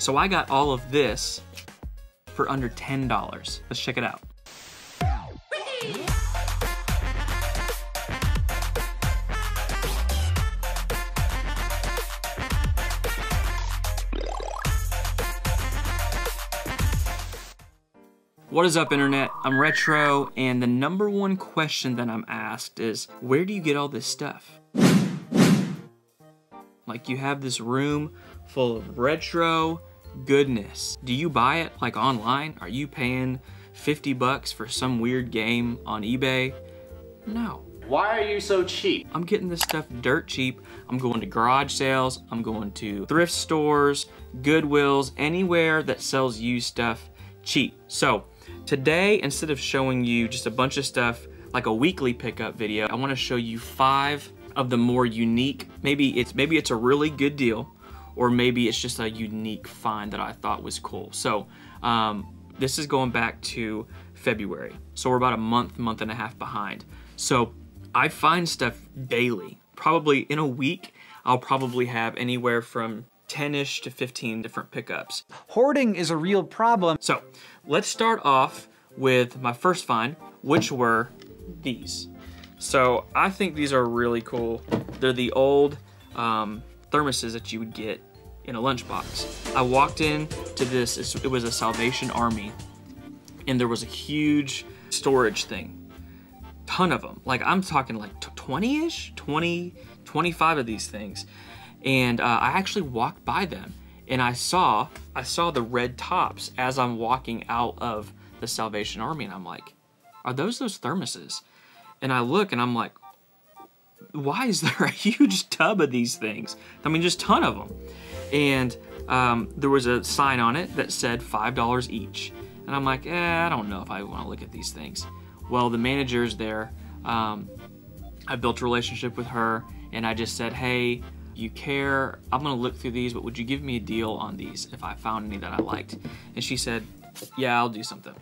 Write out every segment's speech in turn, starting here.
So I got all of this for under $10. Let's check it out. What is up, internet? I'm Retro, and the #1 question that I'm asked is, where do you get all this stuff? Like, you have this room full of retro goodness. Do you buy it like online? Are you paying 50 bucks for some weird game on eBay? No. Why are you so cheap? I'm getting this stuff dirt cheap. I'm going to garage sales, I'm going to thrift stores, Goodwills, anywhere that sells used stuff cheap. So today, instead of showing you just a bunch of stuff like a weekly pickup video, I want to show you 5 of the more unique. Maybe it's a really good deal, or maybe it's just a unique find that I thought was cool. So this is going back to February, so we're about a month and a half behind. So I find stuff daily. Probably in a week, I'll probably have anywhere from 10-ish to 15 different pickups. Hoarding is a real problem. So let's start off with my first find, which were these. So I think these are really cool. They're the old thermoses that you would get in a lunchbox. I walked in to this, it was a Salvation Army, and there was a huge storage thing. Ton of them. Like, I'm talking like 20-ish, 20, 25 of these things. And I actually walked by them, and I saw the red tops as I'm walking out of the Salvation Army, and I'm like, are those thermoses? And I look and I'm like, why is there a huge tub of these things? I mean, just a ton of them. And there was a sign on it that said $5 each. And I'm like, I don't know if I want to look at these things. Well, the manager's there. I built a relationship with her, and I just said, hey, you care? I'm gonna look through these, but would you give me a deal on these if I found any that I liked? And she said, yeah, I'll do something.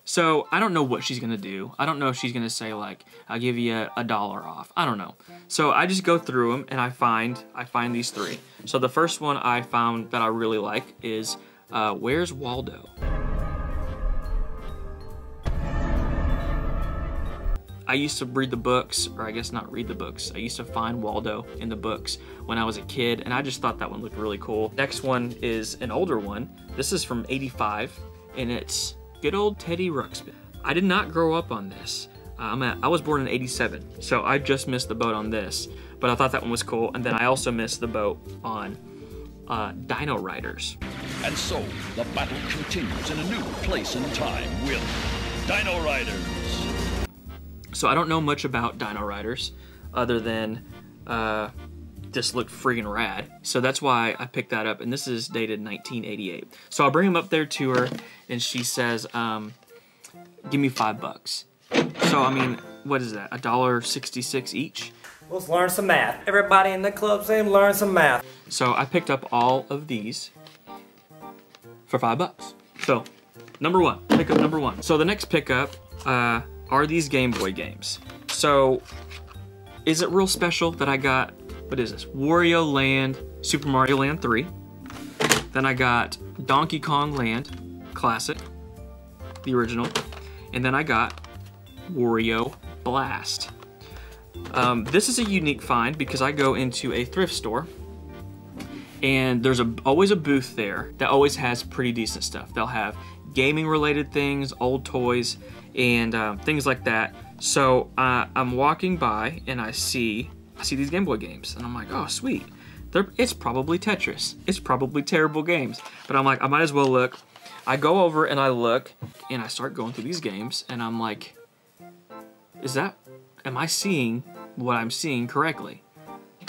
So I don't know what she's gonna do. I don't know if she's gonna say like, I'll give you $1 off. I don't know. So I just go through them and I find these 3. So the first one I found that I really like is Where's Waldo? I used to read the books, or I guess not read the books. I used to find Waldo in the books when I was a kid, and I just thought that one looked really cool. Next one is an older one. This is from '85, and it's good old Teddy Ruxpin. I did not grow up on this. I was born in '87, so I just missed the boat on this, but I thought that one was cool, and then I also missed the boat on Dino Riders. And so, the battle continues in a new place and time with Dino Riders. So I don't know much about Dino Riders, other than this looked friggin' rad. So that's why I picked that up, and this is dated 1988. So I'll bring him up there to her, and she says, give me $5. So, I mean, what is that, $1.66 each? Let's learn some math. Everybody in the club saying learn some math. So I picked up all of these for $5. So, pickup number 1. So the next pickup, are these Game Boy games. So, is it real special that I got, what is this? Wario Land, Super Mario Land 3. Then I got Donkey Kong Land Classic, the original. And then I got Wario Blast. This is a unique find because I go into a thrift store, and there's always a booth there that always has pretty decent stuff. They'll have gaming related things, old toys, and things like that. So I'm walking by and I see these Game Boy games, and I'm like, oh sweet. It's probably Tetris. It's probably terrible games. But I'm like, I might as well look. I go over and I look, and I start going through these games, and I'm like, am I seeing what I'm seeing correctly?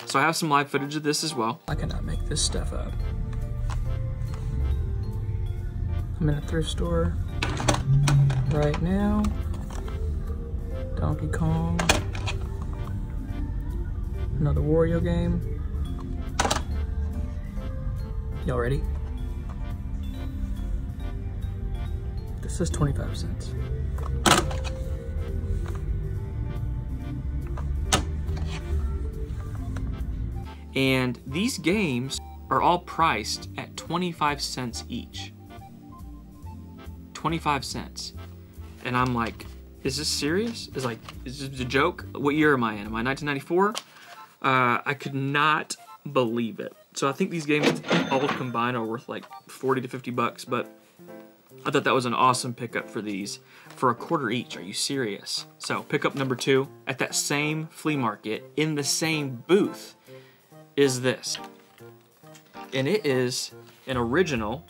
So I have some live footage of this as well. I cannot make this stuff up. I'm in a thrift store right now. Donkey Kong. Another Wario game. Y'all ready? This is 25 cents. And these games are all priced at 25 cents each. 25 cents. And I'm like, is this serious? Is this a joke? What year am I in? Am I 1994? I could not believe it. So I think these games all combined are worth like 40 to 50 bucks, but I thought that was an awesome pickup for these. For a quarter each, are you serious? So pickup number 2, at that same flea market, in the same booth, is this. And it is an original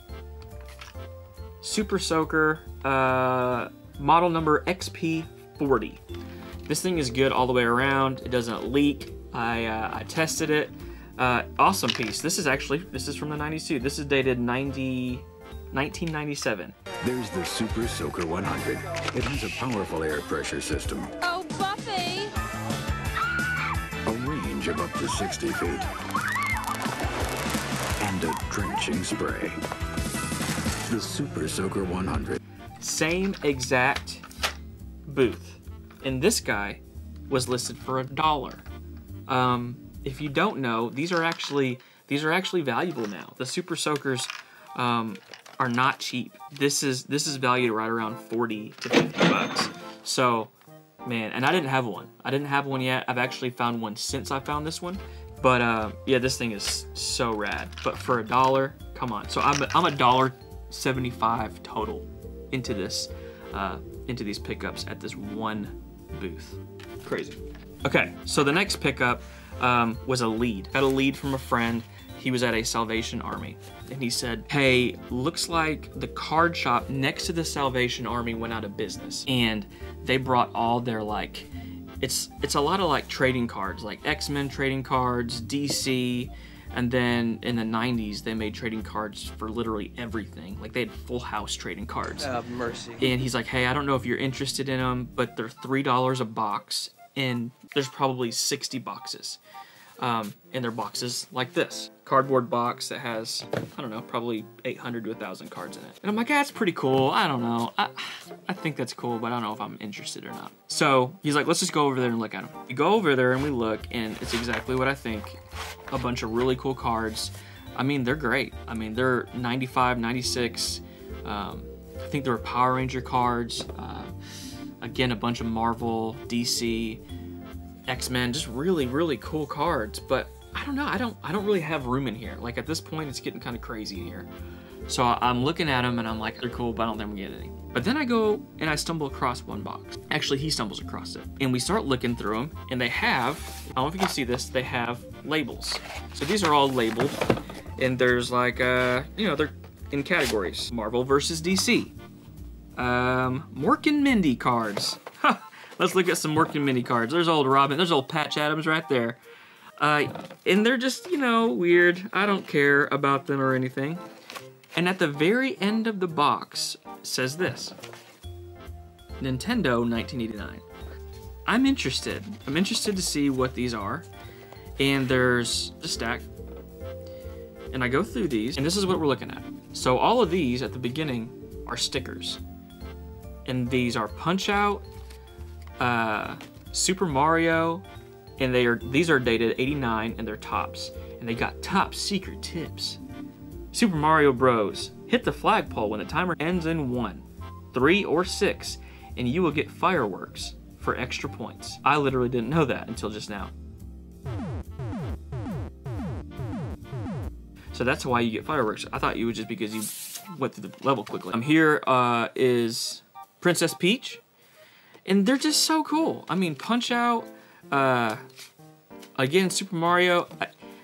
Super Soaker model number XP40. This thing is good all the way around. It doesn't leak. I tested it. Awesome piece. This is from the 90s too. This is dated 1997. There's the Super Soaker 100. It has a powerful air pressure system. Oh, Buffy! A range of up to 60 feet. And a drenching spray. The Super Soaker 100. Same exact booth. And this guy was listed for $1. If you don't know, these are actually valuable now. The Super Soakers are not cheap. This is valued right around 40 to 50 bucks. So, man, and I didn't have one. I didn't have one yet. I've actually found one since I found this one. But yeah, this thing is so rad. But for $1, come on. So I'm $1.75 total into this into these pickups at this one booth. Crazy. Okay, so the next pickup was a lead. Got a lead from a friend. He was at a Salvation Army, and he said, hey, looks like the card shop next to the Salvation Army went out of business, and they brought all their, like, it's a lot of like trading cards, like X-Men trading cards, DC, and then in the 90s they made trading cards for literally everything. Like they had Full House trading cards. Mercy. And he's like, hey, I don't know if you're interested in them, but they're $3 a box, and there's probably 60 boxes. And they're boxes like this. Cardboard box that has, I don't know, probably 800 to 1,000 cards in it. And I'm like, that's pretty cool. I don't know. I think that's cool, but I don't know if I'm interested or not. So he's like, let's just go over there and look at them. We go over there and we look, and it's exactly what I think. A bunch of really cool cards. I mean, they're great. I mean, they're 95, 96. I think there were Power Ranger cards. Again, a bunch of Marvel, DC, X-Men, just really, really cool cards. But I don't know, I don't really have room in here. Like at this point, it's getting kind of crazy in here. So I'm looking at them and I'm like, they're cool, but I don't think I'm getting any. But then I go and I stumble across one box. Actually, he stumbles across it. And we start looking through them, and they have, I don't know if you can see this, they have labels. So these are all labeled, and there's like, you know, they're in categories. Marvel versus DC. Mork and Mindy cards. Let's look at some Mork and Mindy cards. There's old Robin, there's old Patch Adams right there. And they're just, you know, weird. I don't care about them or anything. And at the very end of the box says this. Nintendo 1989. I'm interested. I'm interested to see what these are. And there's a stack. And I go through these, and this is what we're looking at. So all of these at the beginning are stickers. And these are Punch-Out, Super Mario, and these are dated 89, and they're tops. And they got top secret tips. Super Mario Bros. Hit the flagpole when the timer ends in 1, 3, or 6, and you will get fireworks for extra points. I literally didn't know that until just now. So that's why you get fireworks. I thought you would just because you went through the level quickly. Here is Princess Peach, and they're just so cool. I mean, Punch-Out, again, Super Mario.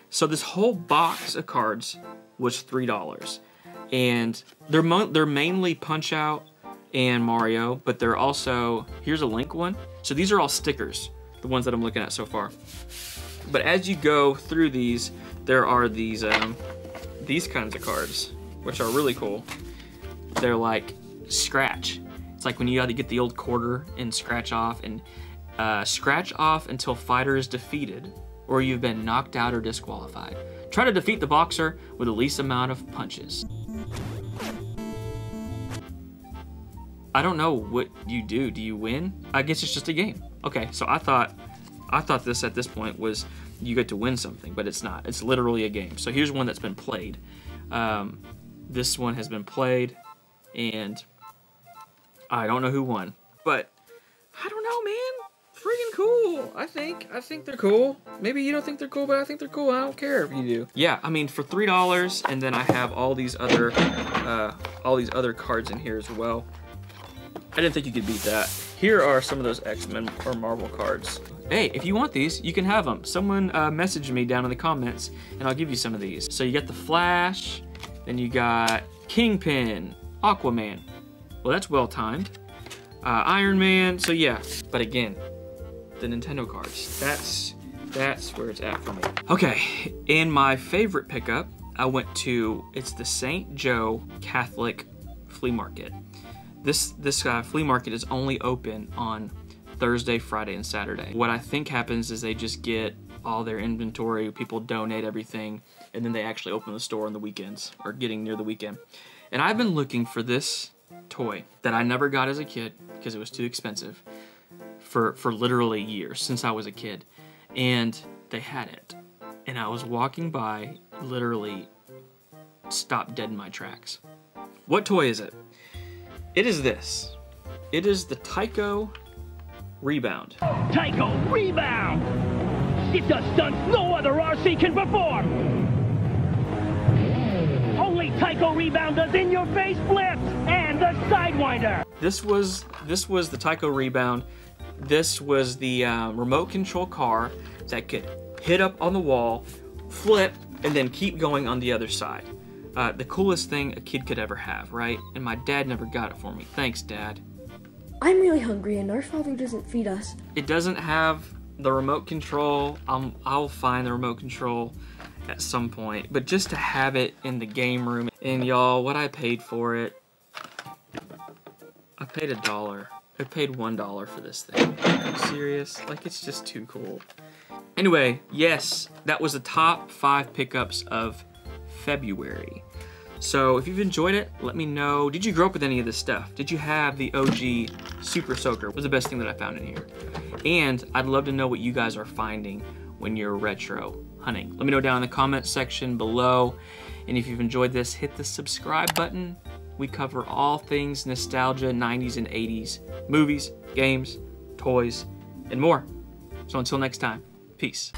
So this whole box of cards was $3, and they're mainly Punch-Out and Mario, but they're also, here's a Link one. So these are all stickers, the ones that I'm looking at so far. But as you go through these, there are these kinds of cards, which are really cool. They're like scratch. It's like when you had to get the old quarter and scratch off, and scratch off until fighter is defeated or you've been knocked out or disqualified. Try to defeat the boxer with the least amount of punches. I don't know what you do. Do you win? I guess it's just a game. Okay, so I thought this at this point was you get to win something, but it's not. It's literally a game. So here's one that's been played. This one has been played, and I don't know who won, but I don't know, man. Freaking cool. I think they're cool. Maybe you don't think they're cool, but I think they're cool. I don't care if you do. Yeah, I mean, for $3, and then I have all these other cards in here as well. I didn't think you could beat that. Here are some of those X-Men or Marvel cards. Hey, if you want these, you can have them. Someone messaged me down in the comments, and I'll give you some of these. So you got the Flash, then you got Kingpin, Aquaman. Well, that's well timed. Iron Man. So yeah, but again, the Nintendo cards. That's where it's at for me. Okay, in my favorite pickup, I went to, it's the St. Joe Catholic Flea Market. This flea market is only open on Thursday, Friday, and Saturday. What I think happens is they just get all their inventory, people donate everything, and then they actually open the store on the weekends, or getting near the weekend. And I've been looking for this toy that I never got as a kid because it was too expensive for literally years, since I was a kid. And they had it. And I was walking by, literally stopped dead in my tracks. What toy is it? It is this. It is the Taiko Rebound. Taiko Rebound! It does stunts no other RC can perform! Only Taiko Rebound does in-your-face flips and the Sidewinder! This was the Taiko Rebound. This was the remote control car that could hit up on the wall, flip, and then keep going on the other side. The coolest thing a kid could ever have, right? And my dad never got it for me. Thanks, Dad. I'm really hungry and our father doesn't feed us. It doesn't have the remote control. I'll find the remote control at some point. But just to have it in the game room. And y'all, what I paid for it, I paid $1. I paid $1 for this thing. Are you serious? Like, it's just too cool. Anyway, yes, that was the top 5 pickups of February. So if you've enjoyed it, let me know. Did you grow up with any of this stuff? Did you have the OG Super Soaker? It was the best thing that I found in here. And I'd love to know what you guys are finding when you're retro hunting. Let me know down in the comments section below. And if you've enjoyed this, hit the subscribe button. We cover all things nostalgia, 90s and 80s, movies, games, toys, and more. So until next time, peace.